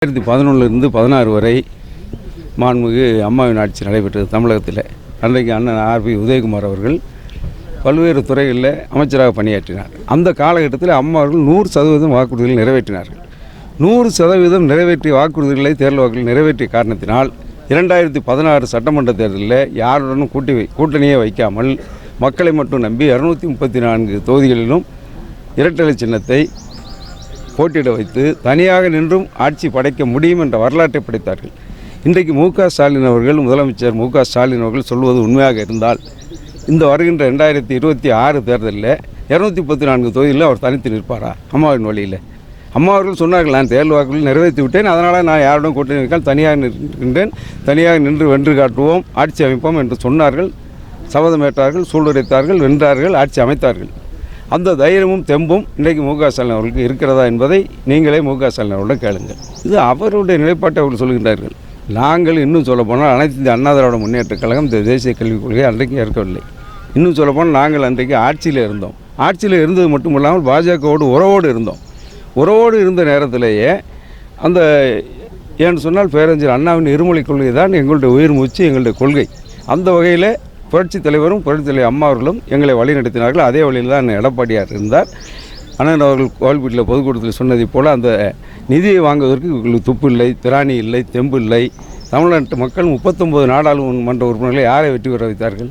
2011 16 வரை மாண்புமிகு அம்மாவின் ஆட்சி நடைபெற்றது தமிழகத்தில். அன்றைக்கு அண்ணன் ஆர்பி உதயகுமார் அவர்கள் பல்வேறு துறைகளில் அமைச்சராக பணியாற்றினார். அந்த காலகட்டத்தில் அம்மா அவர்கள் 100% வாக்குறுதிகள் நிறைவேற்றினார்கள். 100% நிறைவேற்றிய வாக்குறுதிகளை தேர்தல் வாக்குகள் நிறைவேற்றிய காரணத்தினால் 2016 சட்டமன்ற தேர்தலில் யாருடனும் கூட்டணியே வைக்காமல் மக்களை மட்டும் நம்பி 234 தொகுதிகளிலும் இரட்டை சின்னத்தை போட்டியிட வைத்து தனியாக நின்றும் ஆட்சி படைக்க முடியும் என்ற வரலாற்றை படைத்தார்கள். இன்றைக்கு மு.க. ஸ்டாலின் அவர்கள், முதலமைச்சர் மு.க. ஸ்டாலின் அவர்கள் சொல்வது உண்மையாக இருந்தால் இந்த வருகின்ற 2026 தேர்தலில் 234 தொகுதியில் அவர் தனித்து நிற்பாரா? அம்மாவின் வழியில். அம்மா அவர்கள் சொன்னார்கள், நான் தேர்தல் வாக்குறுதிகள் நிறைவேற்றி விட்டேன், அதனால் நான் யாருடன் கூட்டணி வைக்கால் தனியாக நிற்கின்றேன், தனியாக நின்று வென்று காட்டுவோம், ஆட்சி அமைப்போம் என்று சொன்னார்கள். சபதமேற்றார்கள், சூளுரைத்தார்கள், வென்றார்கள், ஆட்சி அமைத்தார்கள். அந்த தைரியமும் தெம்பும் இன்றைக்கு மு.க. ஸ்டாலின் அவர்களுக்கு இருக்கிறதா என்பதை நீங்களே மு.க. ஸ்டாலின் அவர்களிடம் கேளுங்கள். இது அவருடைய நிலைப்பாட்டை அவர்கள் சொல்கின்றார்கள். நாங்கள் இன்னும் சொல்லப்போனால் அனைத்து இந்திய அண்ணா திராவிட முன்னேற்றக் கழகம் இந்த தேசிய கல்விக் கொள்கையை அன்றைக்கு ஏற்கவில்லை. இன்னும் சொல்லப்போனால் நாங்கள் அன்றைக்கு ஆட்சியில் இருந்தோம். ஆட்சியில் இருந்தது மட்டும் இல்லாமல் பாஜகவோடு உறவோடு இருந்தோம். உறவோடு இருந்த நேரத்திலேயே அந்த ஏன்னு சொன்னால் பேரறிஞர் அண்ணாவின் இருமொழி கொள்கை தான் எங்களுடைய உயிர் மூச்சு, எங்களுடைய கொள்கை. அந்த வகையில் புரட்சித் தலைவரும் புரட்சித் தலைவர் அம்மா அவர்களும் எங்களை வழி நடத்தினார்கள். அதே வழியில் தான் எடப்பாடியார் இருந்தார். அண்ணன் அவர்கள் கோவில்பட்டியில் பொதுக்கூட்டத்தில் சொன்னதைப் போல் அந்த நிதியை வாங்குவதற்கு இவர்களுக்கு துப்பு இல்லை, திராணி இல்லை, தெம்பு இல்லை. தமிழ்நாட்டு மக்கள் 39 நாடாளுமன்ற உறுப்பினர்களை யாரை வெற்றி பெற வைத்தார்கள்?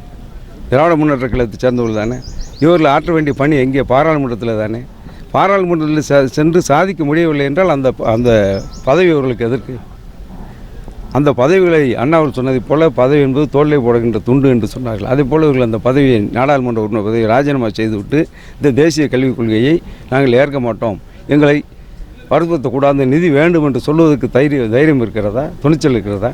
திராவிட முன்னேற்ற கழகத்தை சேர்ந்தவர்கள் தானே. இவர்கள் ஆற்ற வேண்டிய பணி எங்கே? பாராளுமன்றத்தில் தானே. பாராளுமன்றத்தில் சென்று சாதிக்க முடியவில்லை என்றால் அந்த பதவி அவர்களுக்கு எதற்கு? அந்த பதவிகளை அண்ணா அவர்கள் சொன்னதைப் போல பதவி என்பது தோளிலே போடுகின்ற துண்டு என்று சொன்னார்கள். அதே போல் இவர்கள் அந்த பதவியை, நாடாளுமன்ற உறுப்பினர் பதவியை ராஜினாமா செய்துவிட்டு இந்த தேசிய கல்விக் கொள்கையை நாங்கள் ஏற்க மாட்டோம், எங்களை வற்புறுத்தக்கூடாது, நிதி வேண்டும் என்று சொல்வதற்கு தைரியம் இருக்கிறதா? துணிச்சல் இருக்கிறதா?